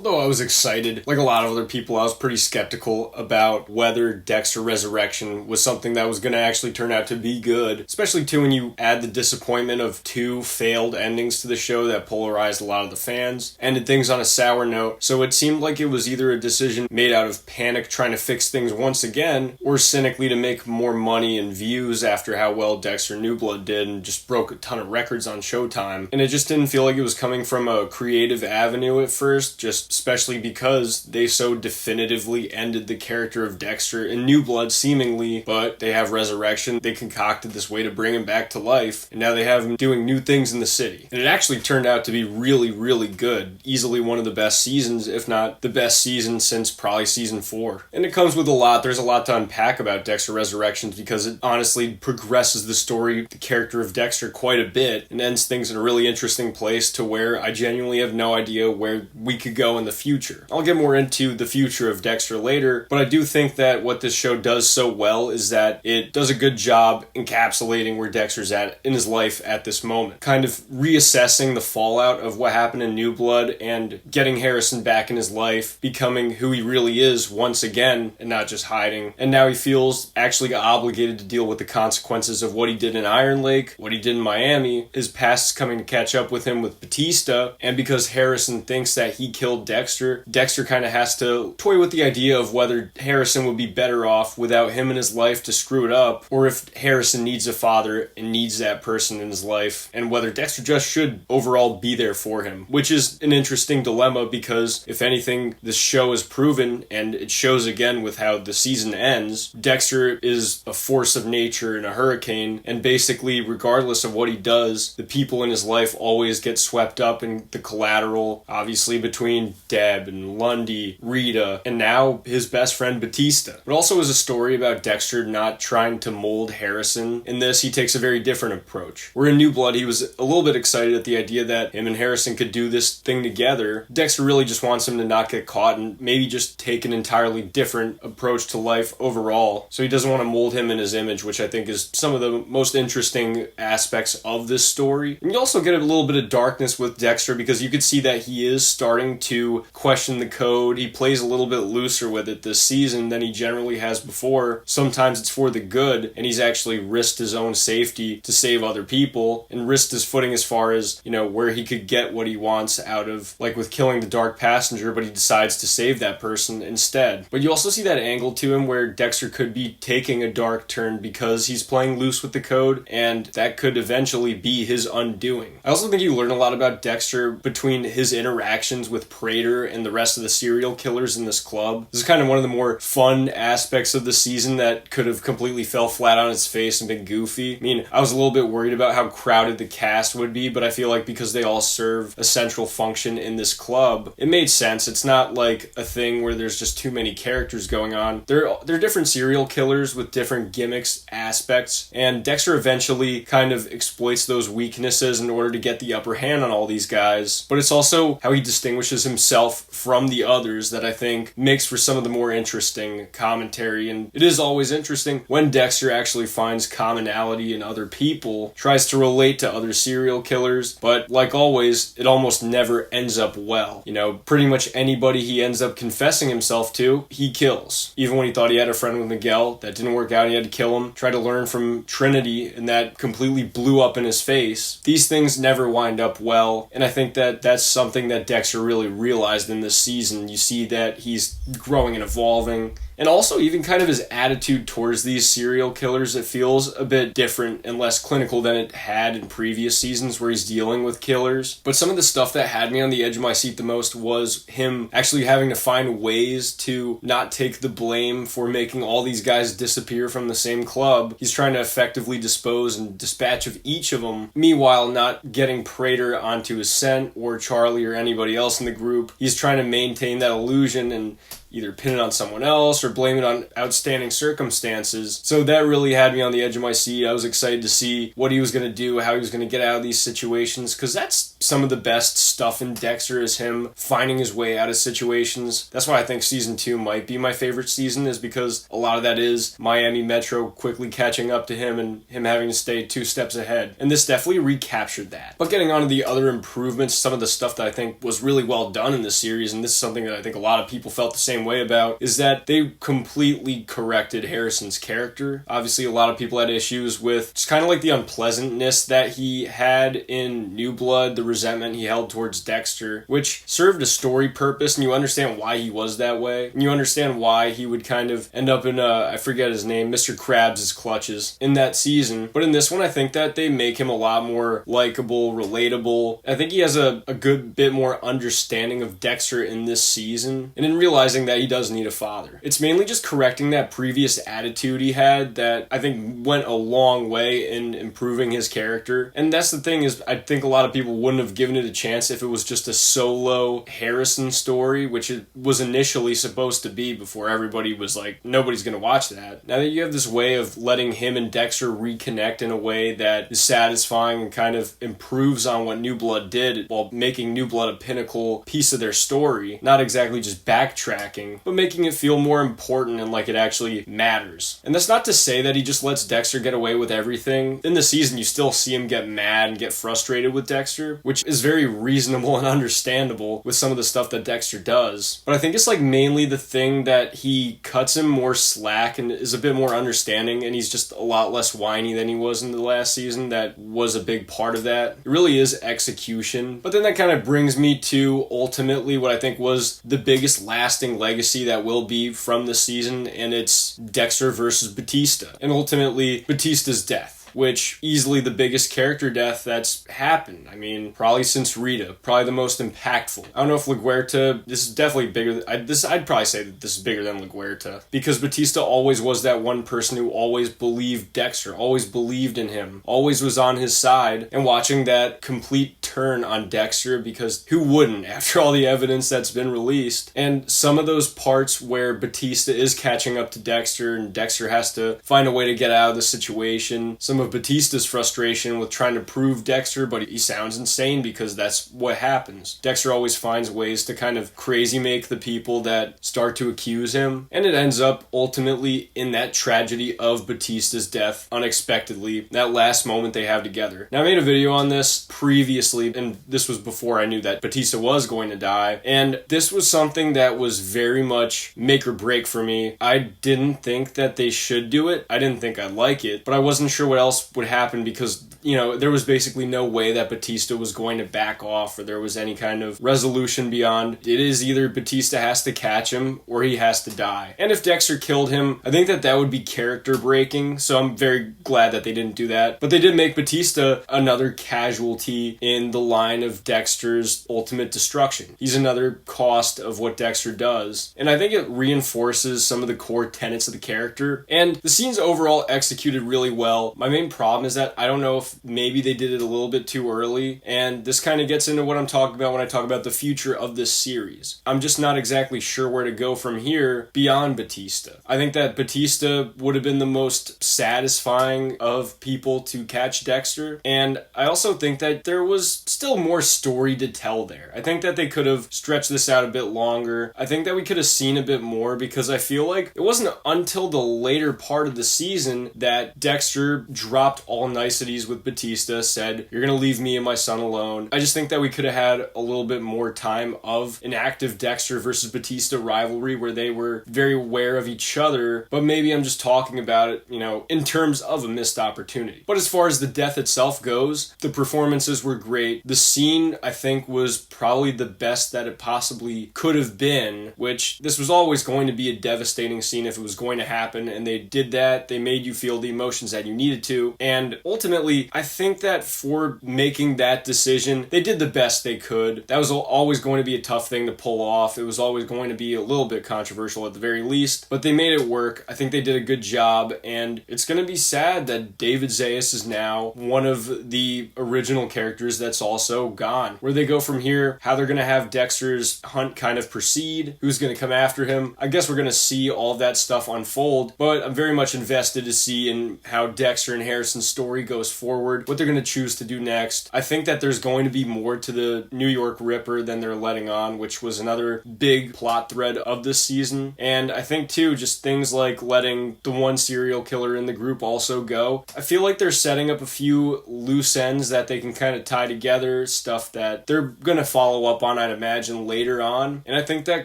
Although I was excited, like a lot of other people, I was pretty skeptical about whether Dexter Resurrection was something that was going to actually turn out to be good, especially too when you add the disappointment of 2 failed endings to the show that polarized a lot of the fans, ended things on a sour note. So it seemed like it was either a decision made out of panic trying to fix things once again, or cynically to make more money and views after how well Dexter New Blood did and just broke a ton of records on Showtime. And it just didn't feel like it was coming from a creative avenue at first, just especially because they so definitively ended the character of Dexter in New Blood seemingly, but they have Resurrection. They concocted this way to bring him back to life, and now they have him doing new things in the city. And it actually turned out to be really, really good. Easily one of the best seasons, if not the best season since probably season 4. And it comes with a lot. There's a lot to unpack about Dexter Resurrections because it honestly progresses the story, the character of Dexter quite a bit, and ends things in a really interesting place to where I genuinely have no idea where we could go in the future. I'll get more into the future of Dexter later, but I do think that what this show does so well is that it does a good job encapsulating where Dexter's at in his life at this moment. Kind of reassessing the fallout of what happened in New Blood and getting Harrison back in his life, becoming who he really is once again and not just hiding. And now he feels actually obligated to deal with the consequences of what he did in Iron Lake, what he did in Miami. His past is coming to catch up with him with Batista, and because Harrison thinks that he killed Dexter, Dexter kind of has to toy with the idea of whether Harrison would be better off without him in his life to screw it up, or if Harrison needs a father and needs that person in his life, and whether Dexter just should overall be there for him, which is an interesting dilemma because, if anything, this show has proven, and it shows again with how the season ends, Dexter is a force of nature in a hurricane, and basically, regardless of what he does, the people in his life always get swept up in the collateral, obviously between Deb and Lundy, Rita, and now his best friend Batista. It also is a story about Dexter not trying to mold Harrison. In this, he takes a very different approach. Where in New Blood, he was a little bit excited at the idea that him and Harrison could do this thing together. Dexter really just wants him to not get caught and maybe just take an entirely different approach to life overall. So he doesn't want to mold him in his image, which I think is some of the most interesting aspects of this story. And you also get a little bit of darkness with Dexter because you could see that he is starting to question the code. He plays a little bit looser with it this season than he generally has before. Sometimes it's for the good, and he's actually risked his own safety to save other people and risked his footing as far as, where he could get what he wants out of, like with killing the dark passenger, but he decides to save that person instead. But you also see that angle to him where Dexter could be taking a dark turn because he's playing loose with the code, and that could eventually be his undoing. I also think you learn a lot about Dexter between his interactions with Prater and the rest of the serial killers in this club. This is kind of one of the more fun aspects of the season that could have completely fell flat on its face and been goofy. I mean, I was a little bit worried about how crowded the cast would be, but I feel like because they all serve a central function in this club, it made sense. It's not like a thing where there's just too many characters going on. They're different serial killers with different gimmicks, aspects, and Dexter eventually kind of exploits those weaknesses in order to get the upper hand on all these guys. But it's also how he distinguishes himself from the others that I think makes for some of the more interesting commentary. And it is always interesting when Dexter actually finds commonality in other people, tries to relate to other serial killers, but like always, it almost never ends up well. Pretty much anybody he ends up confessing himself to, he kills. Even when he thought he had a friend with Miguel, that didn't work out, he had to kill him. Tried to learn from Trinity, and that completely blew up in his face. These things never wind up well, and I think that that's something that Dexter really realized in this season. You see that he's growing and evolving. And also even kind of his attitude towards these serial killers, it feels a bit different and less clinical than it had in previous seasons where he's dealing with killers. But some of the stuff that had me on the edge of my seat the most was him actually having to find ways to not take the blame for making all these guys disappear from the same club. He's trying to effectively dispose and dispatch of each of them, meanwhile not getting Prater onto his scent or Charlie or anybody else in the group. He's trying to maintain that illusion and either pin it on someone else or blame it on outstanding circumstances. So that really had me on the edge of my seat. I was excited to see what he was going to do, how he was going to get out of these situations, because that's some of the best stuff in Dexter, is him finding his way out of situations. That's why I think season 2 might be my favorite season, is because a lot of that is Miami Metro quickly catching up to him and him having to stay 2 steps ahead. And this definitely recaptured that. But getting on to the other improvements, some of the stuff that I think was really well done in this series, and this is something that I think a lot of people felt the same way about, is that they completely corrected Harrison's character. Obviously, a lot of people had issues with just kind of like the unpleasantness that he had in New Blood, the resentment he held towards Dexter, which served a story purpose, and you understand why he was that way. And you understand why he would kind of end up in, I forget his name, Mr. Krabs' clutches in that season. But in this one, I think that they make him a lot more likable, relatable. I think he has a good bit more understanding of Dexter in this season, and in realizing that he does need a father. It's mainly just correcting that previous attitude he had that I think went a long way in improving his character. And that's the thing, is I think a lot of people wouldn't have given it a chance if it was just a solo Harrison story, which it was initially supposed to be before everybody was like, nobody's gonna watch that. Now that you have this way of letting him and Dexter reconnect in a way that is satisfying and kind of improves on what New Blood did, while making New Blood a pinnacle piece of their story, not exactly just backtracking, but making it feel more important and like it actually matters. And that's not to say that he just lets Dexter get away with everything. In the season, you still see him get mad and get frustrated with Dexter, which is very reasonable and understandable with some of the stuff that Dexter does. But I think it's like mainly the thing that he cuts him more slack and is a bit more understanding, and he's just a lot less whiny than he was in the last season. That was a big part of that. It really is execution. But then that kind of brings me to ultimately what I think was the biggest lasting legacy that will be from the season, and it's Dexter versus Batista. And ultimately, Batista's death, which easily the biggest character death that's happened. I mean, probably since Rita, probably the most impactful. I don't know if LaGuerta, this is definitely bigger. I'd probably say that this is bigger than LaGuerta, because Batista always was that one person who always believed Dexter, always believed in him, always was on his side, and watching that complete turn on Dexter, because who wouldn't after all the evidence that's been released? And some of those parts where Batista is catching up to Dexter and Dexter has to find a way to get out of the situation, some of Batista's frustration with trying to prove Dexter, but he sounds insane because that's what happens. Dexter always finds ways to kind of crazy make the people that start to accuse him, and it ends up ultimately in that tragedy of Batista's death unexpectedly, that last moment they have together. Now, I made a video on this previously, and this was before I knew that Batista was going to die, and this was something that was very much make or break for me. I didn't think that they should do it. I didn't think I'd like it, but I wasn't sure what else would happen, because, you know, there was basically no way that Batista was going to back off or there was any kind of resolution beyond it is either Batista has to catch him or he has to die. And if Dexter killed him, I think that would be character breaking, so I'm very glad that they didn't do that. But they did make Batista another casualty in the line of Dexter's ultimate destruction. He's another cost of what Dexter does, and I think it reinforces some of the core tenets of the character, and the scene's overall executed really well. My main problem is that I don't know if maybe they did it a little bit too early, and this kind of gets into what I'm talking about when I talk about the future of this series. I'm just not exactly sure where to go from here beyond Batista. I think that Batista would have been the most satisfying of people to catch Dexter, and I also think that there was still more story to tell there. I think that they could have stretched this out a bit longer. I think that we could have seen a bit more, because I feel like it wasn't until the later part of the season that Dexter dropped all niceties with Batista, said, "You're gonna leave me and my son alone." I just think that we could have had a little bit more time of an active Dexter versus Batista rivalry where they were very aware of each other, but maybe I'm just talking about it, you know, in terms of a missed opportunity. But as far as the death itself goes, the performances were great. The scene, I think, was probably the best that it possibly could have been, which this was always going to be a devastating scene if it was going to happen, and they did that. They made you feel the emotions that you needed to, and ultimately, I think that for making that decision, they did the best they could. That was always going to be a tough thing to pull off. It was always going to be a little bit controversial at the very least, but they made it work. I think they did a good job, and it's going to be sad that David Zayas is now one of the original characters that also gone. Where they go from here, how they're going to have Dexter's hunt kind of proceed, who's going to come after him. I guess we're going to see all of that stuff unfold, but I'm very much invested to see in how Dexter and Harrison's story goes forward, what they're going to choose to do next. I think that there's going to be more to the New York Ripper than they're letting on, which was another big plot thread of this season. And I think too, just things like letting the one serial killer in the group also go. I feel like they're setting up a few loose ends that they can kind of tie together, stuff that they're going to follow up on, I'd imagine, later on. And I think that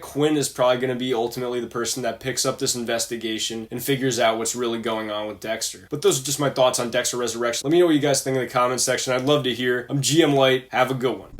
Quinn is probably going to be ultimately the person that picks up this investigation and figures out what's really going on with Dexter. But those are just my thoughts on Dexter Resurrection. Let me know what you guys think in the comments section. I'd love to hear. I'm GM Light. Have a good one.